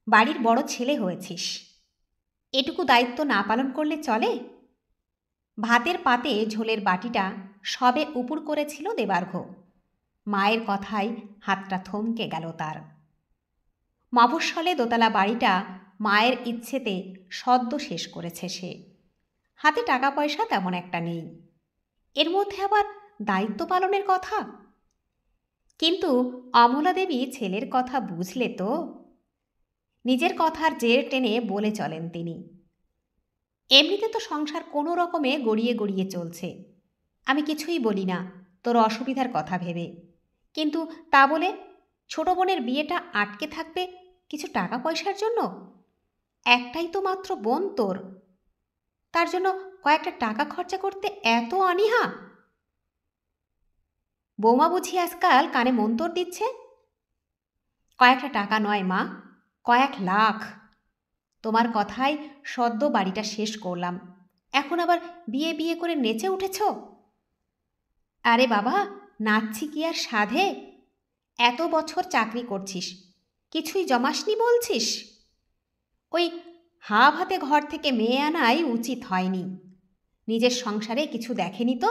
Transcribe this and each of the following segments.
বাড়ির বড় ছেলে হয়েছিস, এটুকু দায়িত্ব না পালন করলে চলে? ভাতের পাতে ঝোলের বাটিটা সবে উপুড় করেছিল দেবার্ঘ। মায়ের কথায় হাতটা থমকে গেল তার। মফস্বলে দোতলা বাড়িটা মায়ের ইচ্ছেতে সদ্য শেষ করেছে সে। হাতে টাকা পয়সা তেমন একটা নেই, এর মধ্যে আবার দায়িত্ব পালনের কথা। কিন্তু অমলা দেবী ছেলের কথা বুঝলে তো? নিজের কথার জের টেনে বলে চলেন তিনি। এমনিতে তো সংসার কোনো রকমে গড়িয়ে গড়িয়ে চলছে, আমি কিছুই বলি না তোর অসুবিধার কথা ভেবে। কিন্তু তা বলে ছোট বোনের বিয়েটা আটকে থাকবে কিছু টাকা পয়সার জন্য? একটাই তো মাত্র বোন তোর, তার জন্য কয়েকটা টাকা খরচা করতে এত অনীহা? বৌমা বুঝি আজকাল কানে মন্তর দিচ্ছে? কয়েকটা টাকা নয় মা, কয়েক লাখ। তোমার কথায় সদ্য বাড়িটা শেষ করলাম, এখন আবার বিয়ে বিয়ে করে নেচে উঠেছ? আরে বাবা, নাচছি কি আর সাধে? এত বছর চাকরি করছিস, কিছুই জমাসনি বলছিস? ওই হাঁ ভাতে ঘর থেকে মেয়ে আনাই উচিত হয়নি। নিজের সংসারে কিছু দেখেনি তো,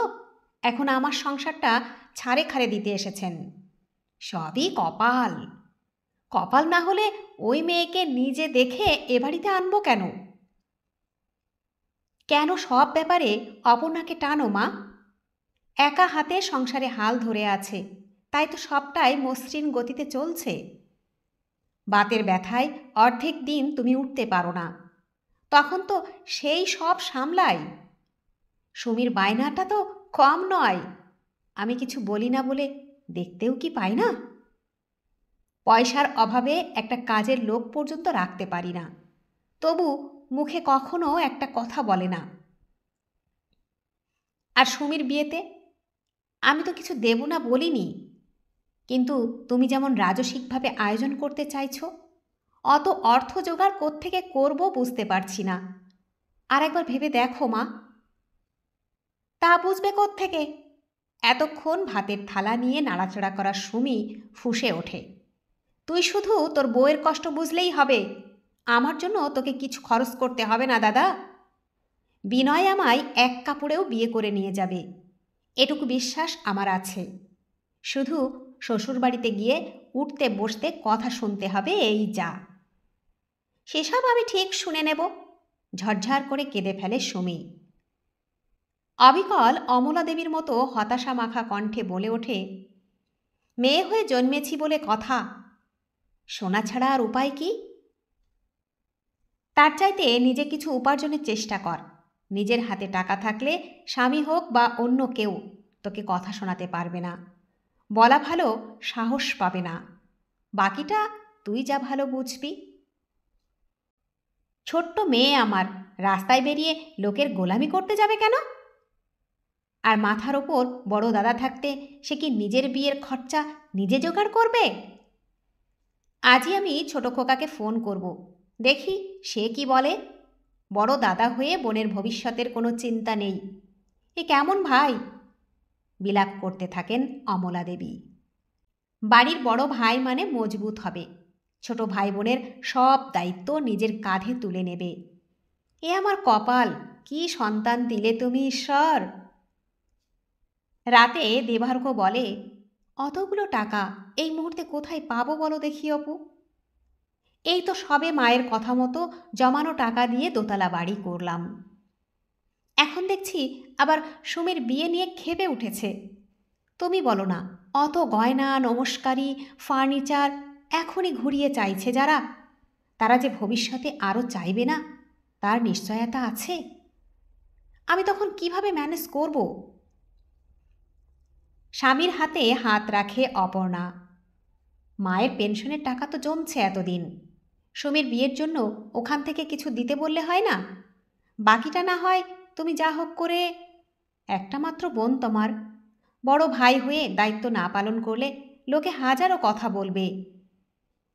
এখন আমার সংসারটা ছাড়ে খাড়ে দিতে এসেছেন। সবই কপাল। কপাল না হলে ওই মেয়েকে নিজে দেখে এ বাড়িতে আনবো কেন? কেন সব ব্যাপারে অপর্ণাকে টানো মা? একা হাতে সংসারে হাল ধরে আছে, তাই তো সবটাই মসৃণ গতিতে চলছে। বাতের ব্যথায় অর্ধেক দিন তুমি উঠতে পারো না, তখন তো সেই সব সামলাই। সুমির বায়নাটা তো কম নয়, আমি কিছু বলি না বলে দেখতেও কি পাই না? পয়সার অভাবে একটা কাজের লোক পর্যন্ত রাখতে পারি না, তবু মুখে কখনো একটা কথা বলে না। আর সুমির বিয়েতে আমি তো কিছু দেব না বলিনি, কিন্তু তুমি যেমন রাজসিকভাবে আয়োজন করতে চাইছো, অত অর্থ জোগাড় কোত্থেকে করব বুঝতে পারছি না। আর একবার ভেবে দেখো মা। তা বুঝবে কোত্থেকে? এতক্ষণ ভাতের থালা নিয়ে নাড়াচাড়া করা সুমি ফুঁসে ওঠে। তুই শুধু তোর বউয়ের কষ্ট বুঝলেই হবে, আমার জন্য তোকে কিছু খরচ করতে হবে না দাদা। বিনয় আমায় এক কাপড়েও বিয়ে করে নিয়ে যাবে, এটুকু বিশ্বাস আমার আছে। শুধু শ্বশুরবাড়িতে গিয়ে উঠতে বসতে কথা শুনতে হবে, এই যা। সেসব আমি ঠিক শুনে নেব। ঝরঝর করে কেঁদে ফেলে সুমি। অবিকল অমলা দেবীর মতো হতাশা মাখা কণ্ঠে বলে ওঠে, মেয়ে হয়ে জন্মেছি বলে কথা, সোনা ছাড়া আর উপায় কি? তার চাইতে নিজে কিছু উপার্জনের চেষ্টা কর। নিজের হাতে টাকা থাকলে স্বামী হোক বা অন্য কেউ তোকে কথা শোনাতে পারবে না, বলা ভালো সাহস পাবে না। বাকিটা তুই যা ভালো বুঝবি। ছোট্ট মেয়ে আমার রাস্তায় বেরিয়ে লোকের গোলামি করতে যাবে কেন? আর মাথার ওপর বড় দাদা থাকতে সে কি নিজের বিয়ের খরচা নিজে জোগাড় করবে? আজই আমি ছোট খোকাকে ফোন করব, দেখি সে কি বলে। বড় দাদা হয়ে বোনের ভবিষ্যতের কোনো চিন্তা নেই, এ কেমন ভাই? বিলাপ করতে থাকেন অমলা দেবী। বাড়ির বড় ভাই মানে মজবুত হবে, ছোট ভাই বোনের সব দায়িত্ব নিজের কাঁধে তুলে নেবে। এ আমার কপাল, কি সন্তান দিলে তুমি ঈশ্বর। রাতে দেবার্ঘ বলে, অতগুলো টাকা এই মুহূর্তে কোথায় পাবো বলো দেখি অপু? এই তো সবে মায়ের কথা মতো জমানো টাকা দিয়ে দোতলা বাড়ি করলাম, এখন দেখছি আবার সুমির বিয়ে নিয়ে ক্ষেপে উঠেছে। তুমি বলো না, অত গয়না নমস্কারি ফার্নিচার এখনই ঘুরিয়ে চাইছে যারা, তারা যে ভবিষ্যতে আরও চাইবে না তার নিশ্চয়তা আছে? আমি তখন কিভাবে ম্যানেজ করব? স্বামীর হাতে হাত রাখে অপর্ণা। মায়ের পেনশনের টাকা তো জমছে এতদিন, সুমির বিয়ের জন্য ওখান থেকে কিছু দিতে বললে হয় না? বাকিটা না হয় তুমি যা হোক করে। একটা মাত্র বোন তোমার, বড় ভাই হয়ে দায়িত্ব না পালন করলে লোকে হাজারো কথা বলবে।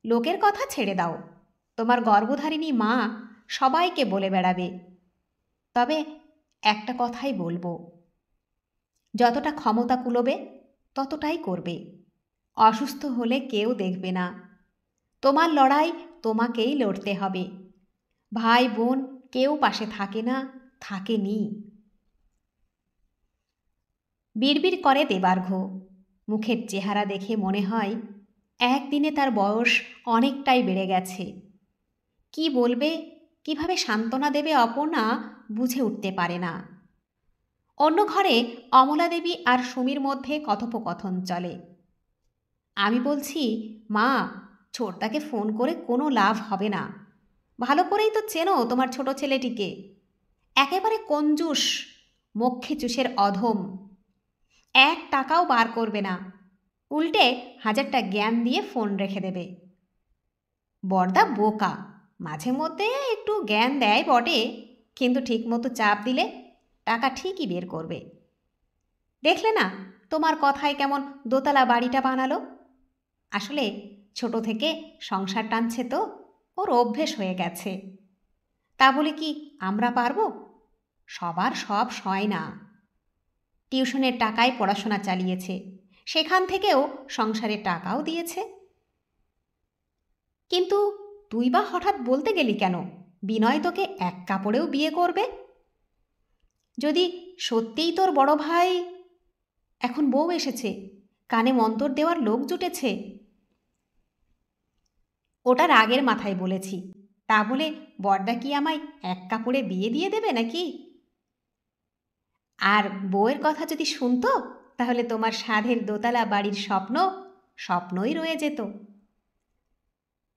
লোকের কথা ছেড়ে দাও, তোমার গর্ভধারিণী মা সবাইকে বলে বেড়াবে। তবে একটা কথাই বলবো, যতটা ক্ষমতা কুলোবে ততটাই করবে। অসুস্থ হলে কেউ দেখবে না, তোমার লড়াই তোমাকেই লড়তে হবে। ভাই বোন কেউ পাশে থাকে না, থাকেনি। বিড়বিড় করে দেবার্ঘ। মুখের চেহারা দেখে মনে হয় একদিনে তার বয়স অনেকটাই বেড়ে গেছে। কি বলবে, কিভাবে সান্ত্বনা দেবে অপর্ণা বুঝে উঠতে পারে না। অন্য ঘরে অমলা দেবী আর সুমির মধ্যে কথোপকথন চলে। আমি বলছি, মা, ছোটদাকে ফোন করে কোনো লাভ হবে না। ভালো করেই তো চেনো তোমার ছোট ছেলেটিকে। একেবারে কঞ্জুস, মক্ষী চুষের অধম। 1 টাকাও বার করবে না, উল্টে 1000টা জ্ঞান দিয়ে ফোন রেখে দেবে। বড়দা বোকা, মাঝে মধ্যে একটু জ্ঞান দেয় বটে, কিন্তু ঠিকমতো চাপ দিলে টাকা ঠিকই বের করবে। দেখলে না তোমার কথায় কেমন দোতলা বাড়িটা বানালো। আসলে ছোট থেকে সংসার টানছে তো, ওর অভ্যেস হয়ে গেছে। তা বলে কি আমরা পারবো? সবার সব সয় না। টিউশনের টাকায় পড়াশোনা চালিয়েছে, সেখান থেকেও সংসারের টাকাও দিয়েছে। কিন্তু তুই বা হঠাৎ বলতে গেলি কেন বিনয় তোকে এক কাপড়েও বিয়ে করবে? যদি সত্যিই তোর বড় ভাই... এখন বউ এসেছে, কানে মন্তর দেওয়ার লোক জুটেছে। ওটা রাগের মাথায় বলেছি, তা বলে বড়দা কি আমায় এক কাপড়ে বিয়ে দিয়ে দেবে নাকি? আর বউয়ের কথা যদি শুনতো, তাহলে তোমার সাধের দোতলা বাড়ির স্বপ্ন স্বপ্নই রয়ে যেত।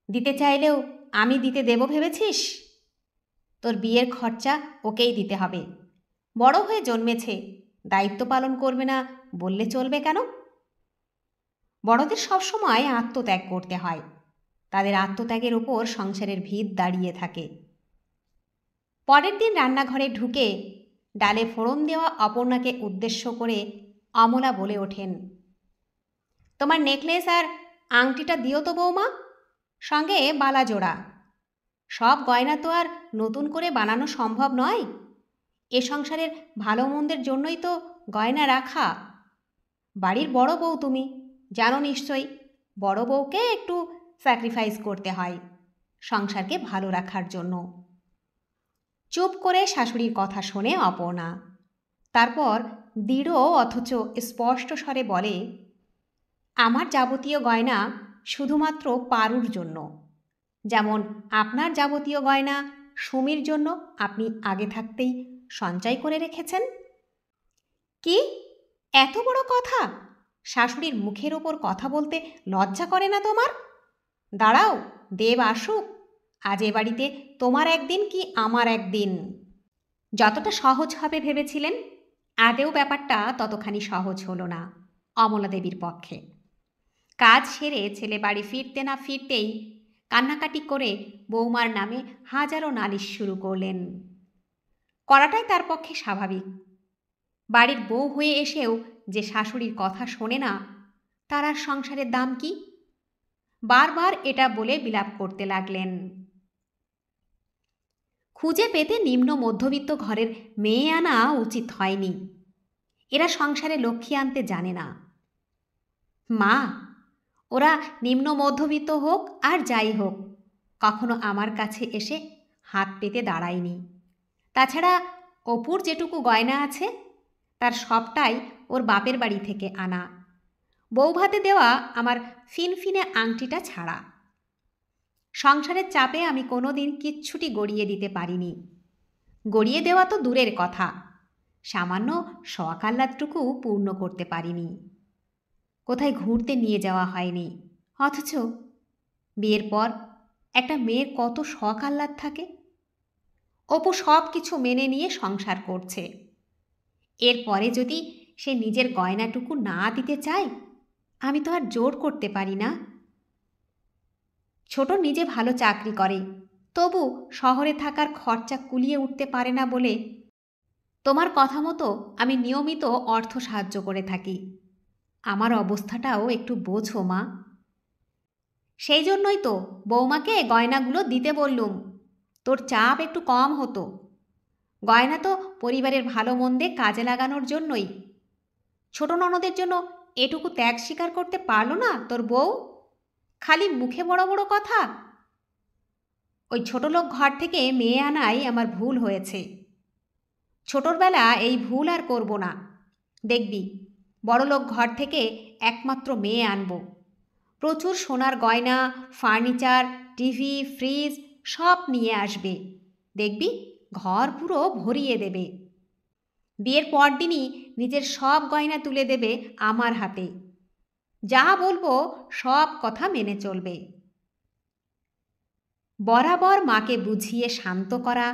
দিতে চাইলেও আমি দিতে দেব ভেবেছিস? তোর বিয়ের খরচা ওকেই দিতে হবে। বড় হয়ে জন্মেছে, দায়িত্ব পালন করবে না বললে চলবে কেন? বড়দের সবসময় আত্মত্যাগ করতে হয়, তাদের আত্মত্যাগের ওপর সংসারের ভিত দাঁড়িয়ে থাকে। পরের দিন রান্নাঘরে ঢুকে ডালে ফোড়ন দেওয়া অপর্ণাকে উদ্দেশ্য করে অমলা বলে ওঠেন, তোমার নেকলেস আর আংটিটা দিও তো বৌমা, সঙ্গে বালা জোড়া। সব গয়না তো আর নতুন করে বানানো সম্ভব নয়। এ সংসারের ভালো মন্দের জন্যই তো গয়না রাখা। বাড়ির বড় বউ তুমি, জানো নিশ্চয়ই বড় বউকে একটু স্যাক্রিফাইস করতে হয় সংসারকে ভালো রাখার জন্য। চুপ করে শাশুড়ির কথা শোনে অপর্ণা। তারপর দৃঢ় অথচ স্পষ্ট স্বরে বলে, আমার যাবতীয় গয়না শুধুমাত্র পারুর জন্য, যেমন আপনার যাবতীয় গয়না সুমির জন্য আপনি আগে থাকতেই সঞ্চয় করে রেখেছেন। কি এত বড় কথা? শাশুড়ির মুখের ওপর কথা বলতে লজ্জা করে না তোমার? দাঁড়াও, দেব আসুক, আজ এ বাড়িতে তোমার একদিন কি আমার একদিন। যতটা সহজ হবে ভেবেছিলেন, আদেও ব্যাপারটা ততখানি সহজ হলো না অমলা দেবীর পক্ষে। কাজ সেরে ছেলে বাড়ি ফিরতে না ফিরতেই কান্নাকাটি করে বৌমার নামে হাজারো নালিশ শুরু করলেন। করাটাই তার পক্ষে স্বাভাবিক। বাড়ির বউ হয়ে এসেও যে শাশুড়ির কথা শোনে না, তার আর সংসারের দাম কি? বারবার এটা বলে বিলাপ করতে লাগলেন। খুঁজে পেতে নিম্ন মধ্যবিত্ত ঘরের মেয়ে আনা উচিত হয়নি। এরা সংসারে লক্ষ্মী আনতে জানে না। মা, ওরা নিম্ন মধ্যবিত্ত হোক আর যাই হোক, কখনো আমার কাছে এসে হাত পেতে দাঁড়ায়নি। তাছাড়া অপুর যেটুকু গয়না আছে তার সবটাই ওর বাপের বাড়ি থেকে আনা, বৌভাতে দেওয়া আমার ফিনফিনে আংটিটা ছাড়া। সংসারের চাপে আমি কোনো দিন কিচ্ছুটি গড়িয়ে দিতে পারিনি। গড়িয়ে দেওয়া তো দূরের কথা, সামান্য শখ আহ্লাদটুকু পূর্ণ করতে পারিনি। কোথায় ঘুরতে নিয়ে যাওয়া হয়নি। অথচ বিয়ের পর একটা মেয়ের কত শখ আহ্লাদ থাকে। অপু সব কিছু মেনে নিয়ে সংসার করছে। এরপরে যদি সে নিজের গয়নাটুকু না দিতে চায়, আমি তো আর জোর করতে পারি না। ছোট নিজে ভালো চাকরি করে, তবু শহরে থাকার খরচা কুলিয়ে উঠতে পারে না বলে তোমার কথা মতো আমি নিয়মিত অর্থ সাহায্য করে থাকি। আমার অবস্থাটাও একটু বোঝো মা। সেই জন্যই তো বৌমাকে গয়নাগুলো দিতে বললুম, তোর চাপ একটু কম হতো। গয়না তো পরিবারের ভালো মন্দে কাজে লাগানোর জন্যই। ছোট ননদের জন্য এটুকু ত্যাগ স্বীকার করতে পারলো না তোর বউ? খালি মুখে বড় বড় কথা। ওই ছোটলোক ঘর থেকে মেয়ে আনাই আমার ভুল হয়েছে। ছোটবেলা এই ভুল আর করব না। দেখবি বড়লোক ঘর থেকে একমাত্র মেয়ে আনব। প্রচুর সোনার গয়না, ফার্নিচার, টিভি, ফ্রিজ সব নিয়ে আসবে। দেখবি ঘর পুরো ভরিয়ে দেবে। বিয়ের পরদিনই নিজের সব গয়না তুলে দেবে আমার হাতে। যা বলবো সব কথা মেনে চলবে। বরাবর মাকে বুঝিয়ে শান্ত করা,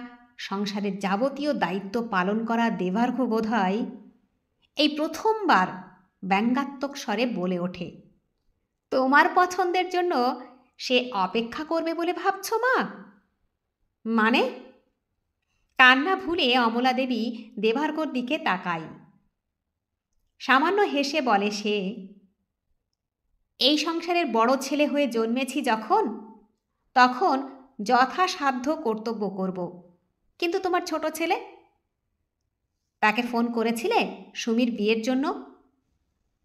সংসারের যাবতীয় দায়িত্ব পালন করা দেবার্ঘ বোধহয় এই প্রথমবার ব্যঙ্গাত্মক স্বরে বলে ওঠে, তোমার পছন্দের জন্য সে অপেক্ষা করবে বলে ভাবছ মা? মানে? কান্না ভুলে অমলা দেবী দেবার্ঘর দিকে তাকায়। সামান্য হেসে বলে সে, এই সংসারের বড় ছেলে হয়ে জন্মেছি যখন, তখন যথাসাধ্য কর্তব্য করব। কিন্তু তোমার ছোট ছেলে, তাকে ফোন করেছিলে সুমির বিয়ের জন্য?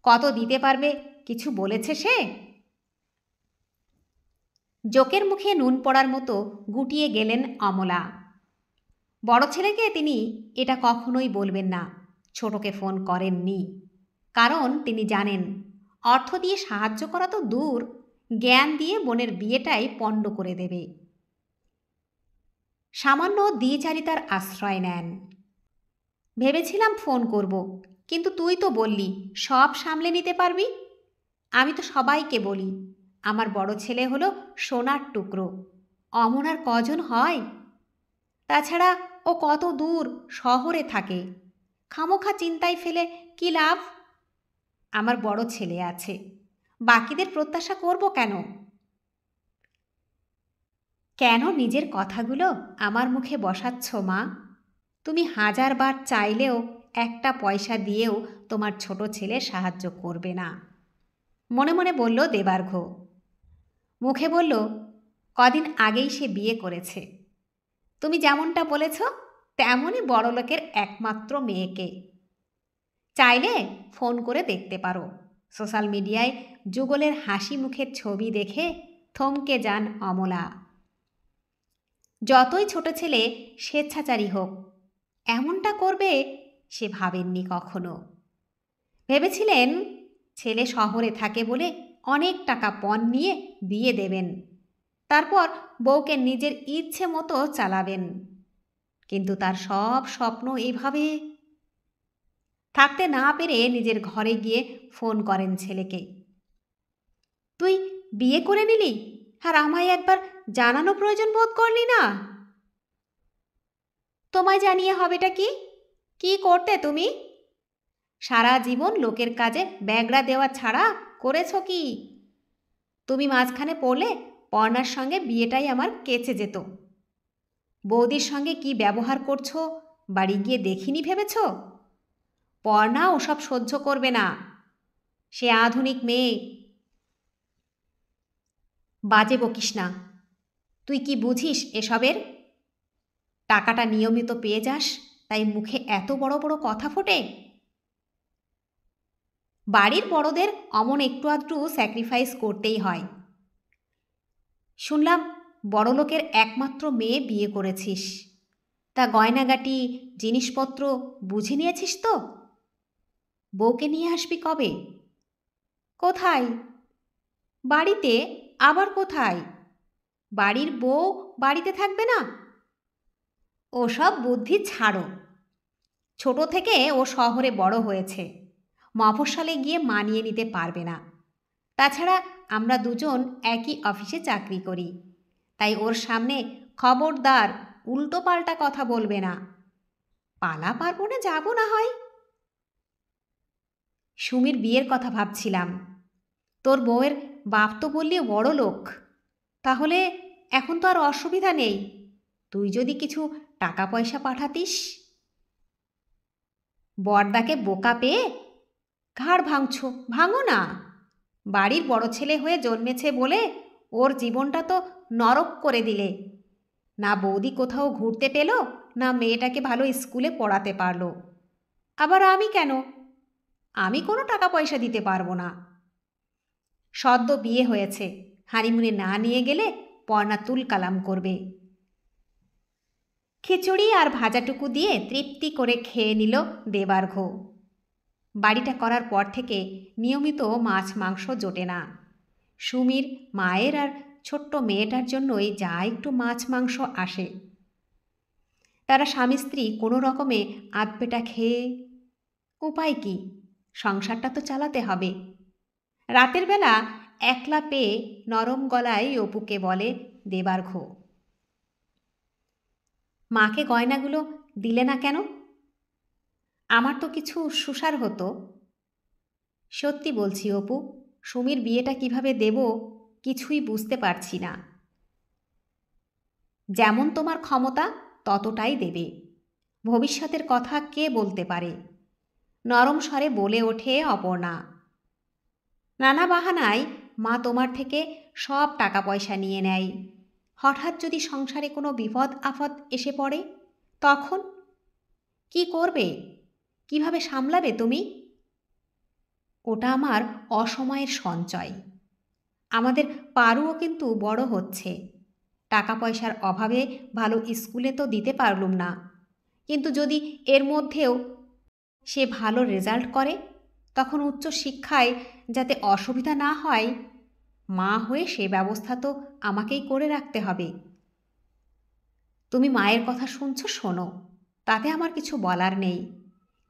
কত দিতে পারবে কিছু বলেছে সে? জোকের মুখে নুন পড়ার মতো গুটিয়ে গেলেন অমলা। বড় ছেলেকে তিনি এটা কখনোই বলবেন না ছোটকে ফোন করেননি, কারণ তিনি জানেন অর্থ দিয়ে সাহায্য করা তো দূর, জ্ঞান দিয়ে বোনের বিয়েটাই পণ্ড করে দেবে। সামান্য দ্বিচারিতার আশ্রয় নেন। ভেবেছিলাম ফোন করব, কিন্তু তুই তো বললি সব সামলে নিতে পারবি। আমি তো সবাইকে বলি আমার বড় ছেলে হলো সোনার টুকরো, অমন আর কজন হয়? তাছাড়া ও কত দূর শহরে থাকে, খামোখা চিন্তায় ফেলে কি লাভ? আমার বড় ছেলে আছে, বাকিদের প্রত্যাশা করব কেন? কেন নিজের কথাগুলো আমার মুখে বসাচ্ছ মা? তুমি হাজারবার চাইলেও একটা পয়সা দিয়েও তোমার ছোট ছেলে সাহায্য করবে না। মনে মনে বলল দেবার্ঘ। মুখে বলল, কদিন আগেই সে বিয়ে করেছে। তুমি যেমনটা বলেছ তেমনই বড়লোকের একমাত্র মেয়েকে। চাইলে ফোন করে দেখতে পারো। সোশ্যাল মিডিয়ায় যুগলের হাসি মুখের ছবি দেখে থমকে যান অমলা। যতই ছোট ছেলে স্বেচ্ছাচারী হোক, এমনটা করবে সে ভাবেননি কখনো। ভেবেছিলেন ছেলে শহরে থাকে বলে অনেক টাকা পণ নিয়ে বিয়ে দেবেন, তারপর বউকে নিজের ইচ্ছে মতো চালাবেন। কিন্তু তার সব স্বপ্ন এইভাবে। থাকতে না পেরে নিজের ঘরে গিয়ে ফোন করেন ছেলেকে। তুই বিয়ে করে নিলি আর আমায় একবার জানানো প্রয়োজন বোধ করলি না? তোমায় জানিয়ে হবেটা কি? কি করতে তুমি? সারা জীবন লোকের কাজে ব্যাগড়া দেওয়া ছাড়া করেছ কি? তুমি মাঝখানে পড়লে পর্ণার সঙ্গে বিয়েটাই আমার কেচে যেত। বৌদির সঙ্গে কি ব্যবহার করছো বাড়ি গিয়ে দেখিনি ভেবেছ? পর্ণা ওসব সহ্য করবে না, সে আধুনিক মেয়ে। বাজে বকিস না, তুই কি বুঝিস এসবের? টাকাটা নিয়মিত পেয়ে যাস তাই মুখে এত বড় বড় কথা ফোটে। বাড়ির বড়দের অমন একটু আধটু স্যাক্রিফাইস করতেই হয়। শুনলাম বড়লোকের একমাত্র মেয়ে বিয়ে করেছিস, তা গয়নাগাটি জিনিসপত্র বুঝে নিয়েছিস তো? বউকে নিয়ে আসবি কবে? কোথায়? বাড়িতে। আবার কোথায়? বাড়ির বউ বাড়িতে থাকবে না? ওসব বুদ্ধি ছাড়ো। ছোট থেকে ও শহরে বড় হয়েছে, মফস্বলে গিয়ে মানিয়ে নিতে পারবে না। তাছাড়া আমরা দুজন একই অফিসে চাকরি করি, তাই ওর সামনে খবরদার উল্টো পাল্টা কথা বলবে না। পালা পার্বণে যাব না হয়। সুমির বিয়ের কথা ভাবছিলাম। তোর বউয়ের বাপ তো বললি বড় লোক, তাহলে এখন তো আর অসুবিধা নেই। তুই যদি কিছু টাকা পয়সা পাঠাতিস। বড়দাকে বোকা পেয়ে ঘাড় ভাঙছো, ভাঙো না। বাড়ির বড় ছেলে হয়ে জন্মেছে বলে ওর জীবনটা তো নরক করে দিলে। না বৌদি কোথাও ঘুরতে পেল, না মেয়েটাকে ভালো স্কুলে পড়াতে পারলো। আবার আমি কেন? আমি কোনো টাকা পয়সা দিতে পারবো না। সদ্য বিয়ে হয়েছে, হানিমুনে না নিয়ে গেলে পর্ণা তুল কালাম করবে। খিচুড়ি আর ভাজাটুকু দিয়ে তৃপ্তি করে খেয়ে নিল দেবার্ঘ। বাড়িটা করার পর থেকে নিয়মিত মাছ মাংস জোটে না। সুমির মায়ের আর ছোট্ট মেয়েটার জন্যই যা একটু মাছ মাংস আসে। তারা স্বামী স্ত্রী কোনো রকমে আধপেটা খেয়ে, উপায় কি, সংসারটা তো চালাতে হবে। রাতের বেলা একলা পেয়ে নরম গলায় অপুকে বলে দেবার্ঘ, মাকে গয়নাগুলো দিলে না কেন? আমার তো কিছু সুসার হতো। সত্যি বলছি অপু, সুমির বিয়েটা কিভাবে দেব কিছুই বুঝতে পারছি না। যেমন তোমার ক্ষমতা ততটাই দেবে, ভবিষ্যতের কথা কে বলতে পারে। নরম স্বরে বলে ওঠে অপর্ণা। নানা বাহানায় মা তোমার থেকে সব টাকা পয়সা নিয়ে নেয়। হঠাৎ যদি সংসারে কোনো বিপদ আপদ এসে পড়ে তখন কি করবে? কিভাবে সামলাবে তুমি? ওটা আমার অসময়ের সঞ্চয়। আমাদের পারুও কিন্তু বড় হচ্ছে। টাকা পয়সার অভাবে ভালো স্কুলে তো দিতে পারলুম না, কিন্তু যদি এর মধ্যেও সে ভালো রেজাল্ট করে তখন উচ্চ শিক্ষায় যাতে অসুবিধা না হয়, মা হয়ে সে ব্যবস্থা তো আমাকেই করে রাখতে হবে। তুমি মায়ের কথা শুনছো, শোনো, তাতে আমার কিছু বলার নেই,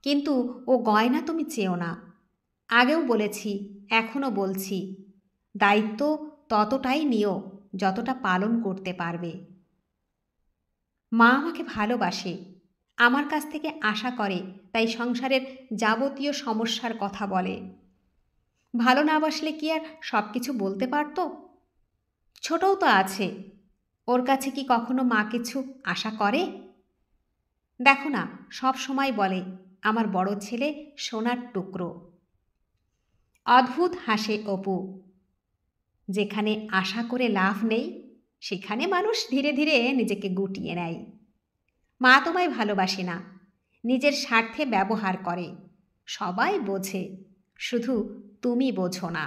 কিন্তু ও গয়না তুমি চেও না। আগেও বলেছি, এখনও বলছি, দায়িত্ব ততটাই নিও যতটা পালন করতে পারবে। মা আমাকে ভালোবাসে, আমার কাছ থেকে আশা করে, তাই সংসারের যাবতীয় সমস্যার কথা বলে। ভালো না বাসলে কি আর সব কিছু বলতে পারতো? ছোটও তো আছে, ওর কাছে কি কখনো মা কিছু আশা করে? দেখো না, সব সময় বলে আমার বড় ছেলে সোনার টুকরো। অদ্ভুত হাসে অপু। যেখানে আশা করে লাভ নেই সেখানে মানুষ ধীরে ধীরে নিজেকে গুটিয়ে নেয়। মা তোমায় ভালোবাসে না, নিজের স্বার্থে ব্যবহার করে, সবাই বোঝে, শুধু তুমি বোঝো না।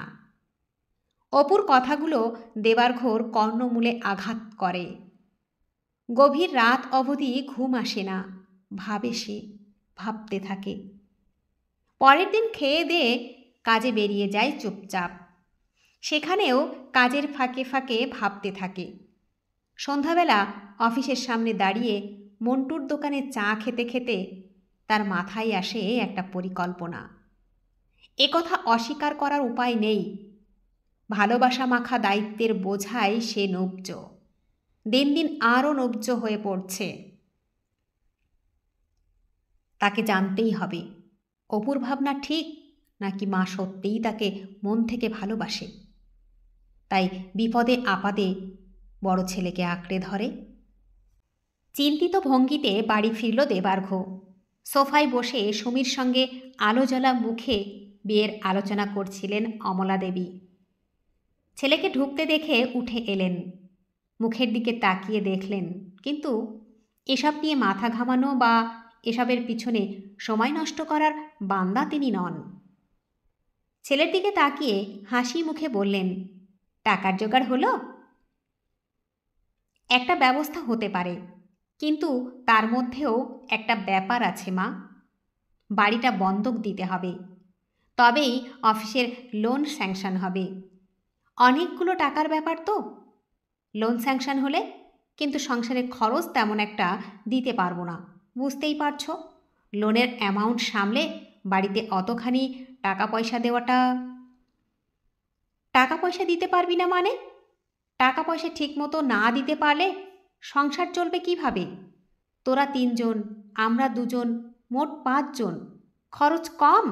অপুর কথাগুলো দেবার্ঘর কর্ণমূলে আঘাত করে। গভীর রাত অবধি ঘুম আসে না, ভাবে সে, ভাবতে থাকে। পরের দিন খেয়ে দিয়ে কাজে বেরিয়ে যায় চুপচাপ। সেখানেও কাজের ফাঁকে ফাঁকে ভাবতে থাকে। সন্ধ্যাবেলা অফিসের সামনে দাঁড়িয়ে মন্টুর দোকানে চা খেতে খেতে তার মাথায় আসে একটা পরিকল্পনা। একথা অস্বীকার করার উপায় নেই। ভালোবাসা মাখা দায়িত্বের বোঝায় সে নব্জ, দিন দিন আরও নব্জ হয়ে পড়ছে। তাকে জানতেই হবে অপুর ভাবনা ঠিক নাকি মা সত্যিই তাকে মন থেকে ভালোবাসে। তাই বিপদে আপদে বড় ছেলেকে আঁকড়ে ধরে। চিন্তিত ভঙ্গিতে বাড়ি ফিরল দেবার্ঘ। সোফায় বসে সুমির সঙ্গে আলো জ্বলা মুখে বিয়ের আলোচনা করছিলেন অমলা দেবী। ছেলেকে ঢুকতে দেখে উঠে এলেন, মুখের দিকে তাকিয়ে দেখলেন, কিন্তু এসব নিয়ে মাথা ঘামানো বা এসবের পিছনে সময় নষ্ট করার বান্দা তিনি নন। ছেলের দিকে তাকিয়ে হাসি মুখে বললেন, টাকার জোগাড় হলো? একটা ব্যবস্থা হতে পারে, কিন্তু তার মধ্যেও একটা ব্যাপার আছে মা। বাড়িটা বন্ধক দিতে হবে, তবেই অফিসের লোন স্যাংশন হবে। অনেকগুলো টাকার ব্যাপার তো। লোন স্যাংশন হলে কিন্তু সংসারের খরচ তেমন একটা দিতে পারবো না, বুঝতেই পারছো। লোনের অ্যামাউন্ট সামলে বাড়িতে অতখানি টাকা পয়সা দেওয়াটা। টাকা পয়সা দিতে পারবি না মানে? টাকা পয়সা ঠিকমতো না দিতে পারলে সংসার চলবে কিভাবে? তোরা 3 জন, আমরা 2 জন, মোট 5 জন, খরচ কম।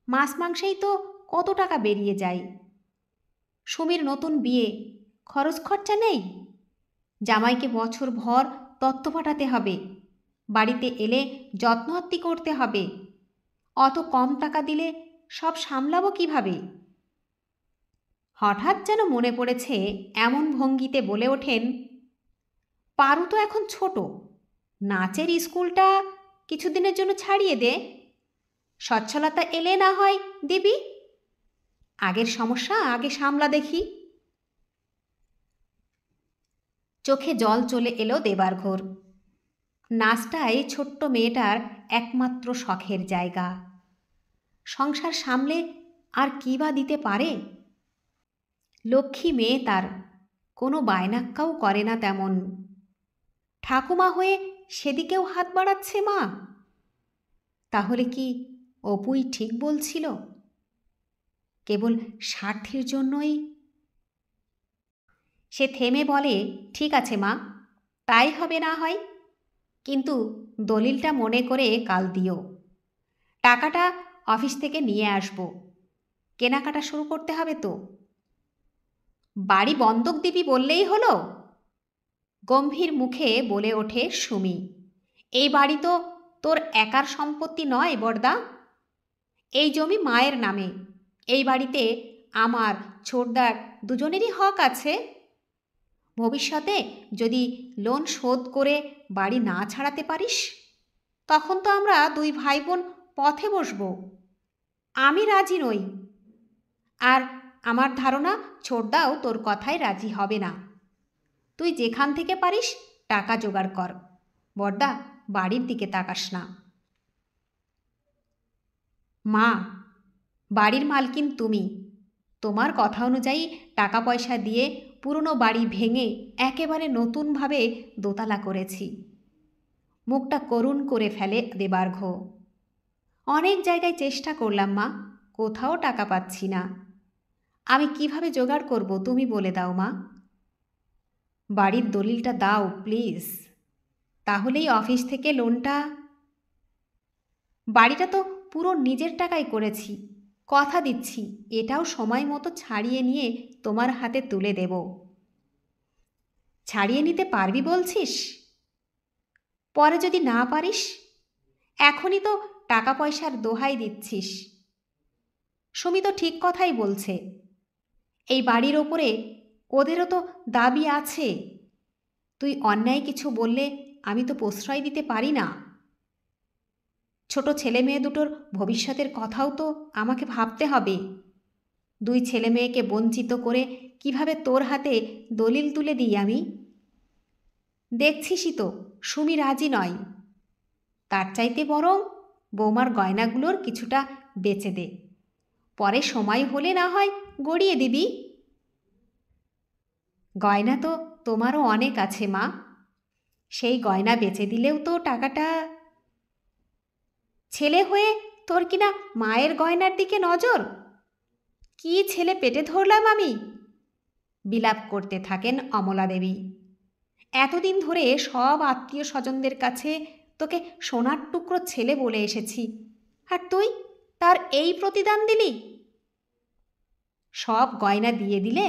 মাছ মাংসেই তো কত টাকা বেরিয়ে যায়। সুমির নতুন বিয়ে, খরচ খরচা নেই। জামাইকে বছর ভর তত্ত্ব পাঠাতে হবে, বাড়িতে এলে যত্ন আত্তি করতে হবে। অত কম টাকা দিলে সব সামলাবো কিভাবে? হঠাৎ যেন মনে পড়েছে এমন ভঙ্গিতে বলে ওঠেন, পারু তো এখন ছোট, নাচের স্কুলটা কিছুদিনের জন্য ছাড়িয়ে দে। সচ্ছলতা এলে না হয় দিবি। আগের সমস্যা আগে সামলা দেখি। চোখে জল চলে এলো দেবার্ঘর। নাচটাই ছোট্ট মেয়েটার একমাত্র শখের জায়গা। সংসার সামলে আর কী বা দিতে পারে? লক্ষ্মী মেয়ে তার, কোনো বায়নাক্কাও করে না তেমন। ঠাকুমা হয়ে সেদিকেও হাত বাড়াচ্ছে মা। তাহলে কি অপুই ঠিক বলছিল? কেবল স্বার্থের জন্যই? সে থেমে বলে, ঠিক আছে মা, তাই হবে না হয়, কিন্তু দলিলটা মনে করে কাল দিও। টাকাটা অফিস থেকে নিয়ে আসব, কেনাকাটা শুরু করতে হবে তো। বাড়ি বন্ধক দিবি বললেই হলো? গম্ভীর মুখে বলে ওঠে সুমি। এই বাড়ি তো তোর একার সম্পত্তি নয় বড়দা, এই জমি মায়ের নামে। এই বাড়িতে আমার, ছোটদার দুজনেরই হক আছে। ভবিষ্যতে যদি লোন শোধ করে বাড়ি না ছাড়াতে পারিস, তখন তো আমরা দুই ভাই বোন পথে বসব। আমি রাজি নই, আর আমার ধারণা ছোটদাও তোর কথায় রাজি হবে না। তুই যেখান থেকে পারিস টাকা জোগাড় কর, বড়দা বাড়ির দিকে তাকাস না। মা, বাড়ির মালকিন তুমি। তোমার কথা অনুযায়ী টাকা পয়সা দিয়ে পুরনো বাড়ি ভেঙে একেবারে নতুনভাবে দোতলা করেছি। মুখটা করুণ করে ফেলে দেবার্ঘ। অনেক জায়গায় চেষ্টা করলাম মা, কোথাও টাকা পাচ্ছি না। আমি কিভাবে জোগাড় করব তুমি বলে দাও মা। বাড়ির দলিলটা দাও প্লিজ, তাহলেই অফিস থেকে লোনটা। বাড়িটা তো পুরো নিজের টাকায় করেছি, কথা দিচ্ছি এটাও সময় মতো ছাড়িয়ে নিয়ে তোমার হাতে তুলে দেব। ছাড়িয়ে নিতে পারবি বলছিস? পরে যদি না পারিস? এখনই তো টাকা পয়সার দোহাই দিচ্ছিস। সুমি তো ঠিক কথাই বলছে, এই বাড়ির ওপরে ওদেরও তো দাবি আছে। তুই অন্যায় কিছু বললে আমি তো প্রশ্রয় দিতে পারি না। ছোট ছেলে মেয়ে দুটোর ভবিষ্যতের কথাও তো আমাকে ভাবতে হবে। দুই ছেলে মেয়েকে বঞ্চিত করে কিভাবে তোর হাতে দলিল তুলে দিই আমি? দেখছিসই তো সুমি রাজি নয়। তার চাইতে বরং বৌমার গয়নাগুলোর কিছুটা বেচে দে, পরে সময় হলে না হয় গড়িয়ে দিবি। গয়না তো তোমারও অনেক আছে মা, সেই গয়না বেচে দিলেও তো টাকাটা। ছেলে হয়ে তোর কিনা মায়ের গয়নার দিকে নজর? কি ছেলে পেটে ধরলাম আমি? বিলাপ করতে থাকেন অমলা দেবী। এতদিন ধরে সব আত্মীয় স্বজনদের কাছে তোকে সোনার টুকরো ছেলে বলে এসেছি, আর তুই তার এই প্রতিদান দিলি? সব গয়না দিয়ে দিলে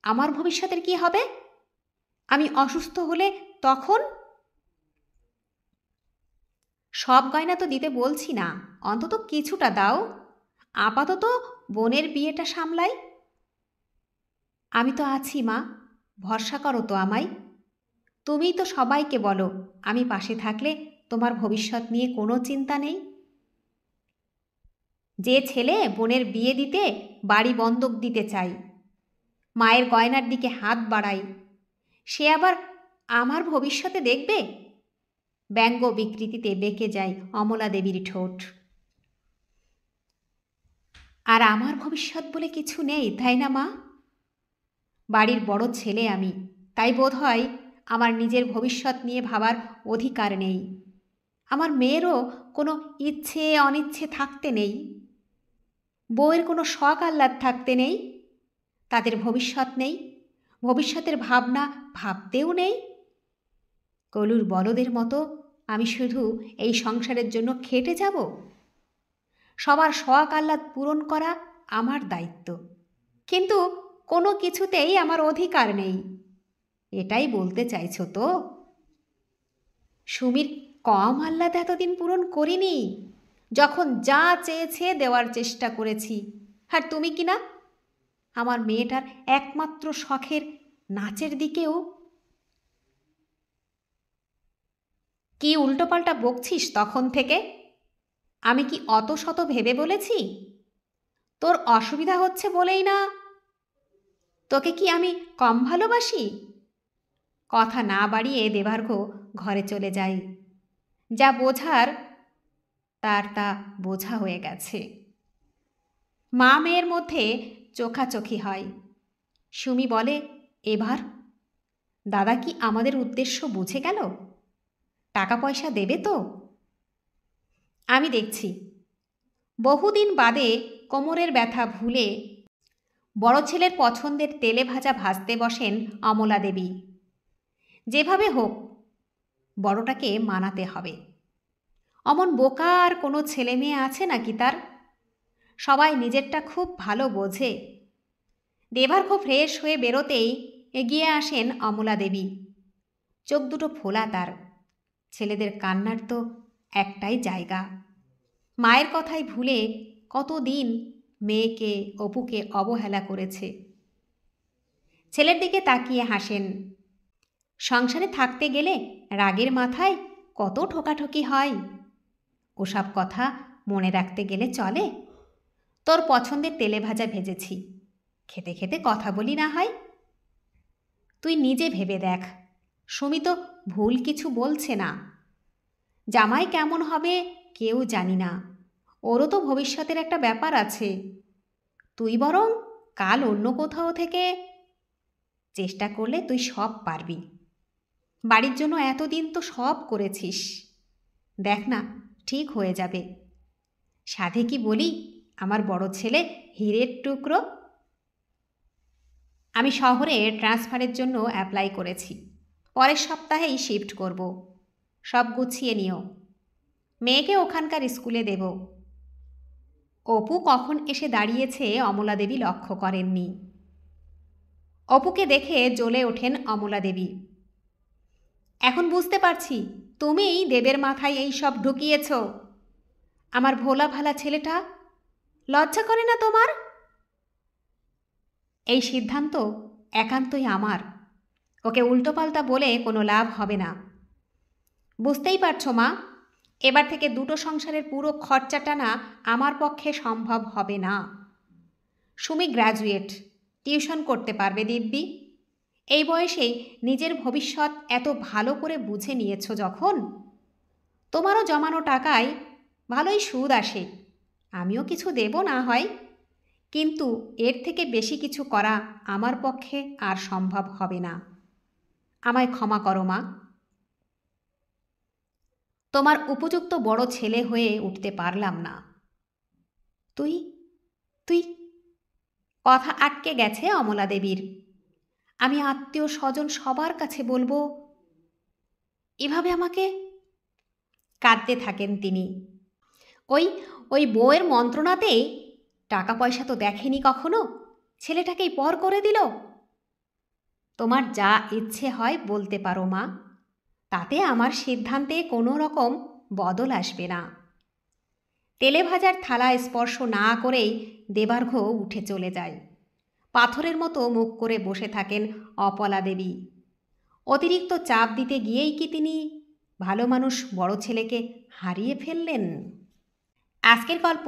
আমার ভবিষ্যতের কি হবে? আমি অসুস্থ হলে তখন? সব গয়না তো দিতে বলছি না, অন্তত কিছুটা দাও। আপাতত বোনের বিয়েটা সামলাই। আমি তো আছি মা, ভরসা করো তো আমায়। তুমিই তো সবাইকে বলো আমি পাশে থাকলে তোমার ভবিষ্যৎ নিয়ে কোনো চিন্তা নেই। যে ছেলে বোনের বিয়ে দিতে বাড়ি বন্ধক দিতে চাই, মায়ের গয়নার দিকে হাত বাড়াই, সে আবার আমার ভবিষ্যতে দেখবে? ব্যঙ্গ বিকৃতিতে বেঁকে যায় অমলা দেবীর ঠোঁট। আর আমার ভবিষ্যৎ বলে কিছু নেই, তাই না মা? বাড়ির বড় ছেলে আমি, তাই বোধ হয় আমার নিজের ভবিষ্যৎ নিয়ে ভাবার অধিকার নেই। আমার মেয়েরও কোনো ইচ্ছে অনিচ্ছে থাকতে নেই, বউয়ের কোনো শখ আহ্লাদ থাকতে নেই, তাদের ভবিষ্যৎ নেই, ভবিষ্যতের ভাবনা ভাবতেও নেই। কলুর বলদের মতো আমি শুধু এই সংসারের জন্য খেটে যাব? সবার শখ আহ্লাদ পূরণ করা আমার দায়িত্ব, কিন্তু কোনো কিছুতেই আমার অধিকার নেই, এটাই বলতে চাইছো তো? সুমির কম আহ্লাদ এতদিন পূরণ করিনি, যখন যা চেয়েছে দেওয়ার চেষ্টা করেছি। আর তুমি কি না আমার মেয়েটার একমাত্র শখের নাচের দিকেও? কি উল্টোপাল্টা বকছিস তখন থেকে? আমি কি অত শত ভেবে বলেছি? তোর অসুবিধা হচ্ছে বলেই না? তোকে কি আমি কম ভালোবাসি? কথা না বাড়িয়ে দেবার্ঘ ঘরে চলে যায়। যা বোঝার তার তা বোঝা হয়ে গেছে। মা মেয়ের মধ্যে চোখাচোখি হয়। সুমি বলে, এবার দাদা কি আমাদের উদ্দেশ্য বুঝে গেল? টাকা পয়সা দেবে তো? আমি দেখছি। বহুদিন বাদে কোমরের ব্যথা ভুলে বড় ছেলের পছন্দের তেলে ভাজা ভাজতে বসেন অমলা দেবী। যেভাবে হোক বড়টাকে মানাতে হবে। অমন বোকা আর কোনো ছেলে মেয়ে আছে নাকি তার? সবাই নিজেরটা খুব ভালো বোঝে। দেবার্ঘ ফ্রেশ হয়ে বেরোতেই এগিয়ে আসেন অমলা দেবী। চোখ দুটো ফোলা তার। ছেলেদের কান্নার তো একটাই জায়গা। মায়ের কথাই ভুলে কতদিন মেয়েকে অপুকে অবহেলা করেছে। ছেলের দিকে তাকিয়ে হাসেন। সংসারে থাকতে গেলে রাগের মাথায় কত ঠোকাঠকি হয়। ওসব কথা মনে রাখতে গেলে চলে? তোর পছন্দের তেলে ভাজা ভেজেছি, খেতে খেতে কথা বলি না হয়। তুই নিজে ভেবে দেখ, সুমি তো ভুল কিছু বলছে না। জামাই কেমন হবে কেউ জানি না, ওরও তো ভবিষ্যতের একটা ব্যাপার আছে। তুই বরং কাল অন্য কোথাও থেকে চেষ্টা করলে তুই সব পারবি। বাড়ির জন্য এতদিন তো সব করেছিস, দেখ না ঠিক হয়ে যাবে। সাধে কি বলি আমার বড় ছেলে হীরের টুকরো। আমি শহরে ট্রান্সফারের জন্য অ্যাপ্লাই করেছি, পরের সপ্তাহেই শিফট করব। সব গুছিয়ে নিও, মেয়েকে ওখানকার স্কুলে দেব। অপু কখন এসে দাঁড়িয়েছে অমলা দেবী লক্ষ্য করেননি। অপুকে দেখে জ্বলে ওঠেন অমলা দেবী। এখন বুঝতে পারছি তুমিই দেবের মাথায় এই সব ঢুকিয়েছ। আমার ভোলা ভালা ছেলেটা লজ্জা করে না তোমার? এই সিদ্ধান্ত একান্তই আমার। ওকে উল্টোপাল্টা বলে কোনো লাভ হবে না। বুঝতেই পারছো মা, এবার থেকে দুটো সংসারের পুরো খরচা টানা আমার পক্ষে সম্ভব হবে না। সুমি গ্র্যাজুয়েট, টিউশন করতে পারবে দিব্যি। এই বয়সেই নিজের ভবিষ্যৎ এত ভালো করে বুঝে নিয়েছ যখন, তোমারও জমানো টাকায় ভালোই সুদ আসে। আমিও কিছু দেব না হয়, কিন্তু এর থেকে বেশি কিছু করা আমার পক্ষে আর সম্ভব হবে না। আমায় ক্ষমা করো মা। তোমার উপযুক্ত বড় ছেলে হয়ে উঠতে পারলাম না। তুই তুই কথা আটকে গেছে অমলা দেবীর। আমি আত্মীয় স্বজন সবার কাছে বলবো এভাবে আমাকে? কাঁদতে থাকেন তিনি। ওই ওই বউয়ের মন্ত্রণাতে টাকা পয়সা তো দেখেনি কখনো, ছেলেটাকেই পর করে দিল। তোমার যা ইচ্ছে হয় বলতে পারো মা, তাতে আমার সিদ্ধান্তে কোনো রকম বদল আসবে না। তেলে ভাজার থালা স্পর্শ না করেই দেবার্ঘ উঠে চলে যায়। পাথরের মতো মুখ করে বসে থাকেন অপলা দেবী। অতিরিক্ত চাপ দিতে গিয়েই কি তিনি ভালো মানুষ বড় ছেলেকে হারিয়ে ফেললেন? আজকের গল্প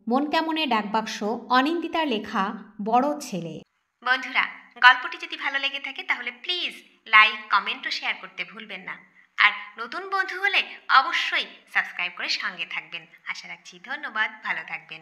মন কেমনে ডাকবাক্স অনিন্দিতার লেখা বড় ছেলে। বন্ধুরা, গল্পটি যদি ভালো লেগে থাকে তাহলে প্লিজ লাইক, কমেন্ট ও শেয়ার করতে ভুলবেন না। আর নতুন বন্ধু হলে অবশ্যই সাবস্ক্রাইব করে সঙ্গে থাকবেন। আশা রাখছি। ধন্যবাদ, ভালো থাকবেন।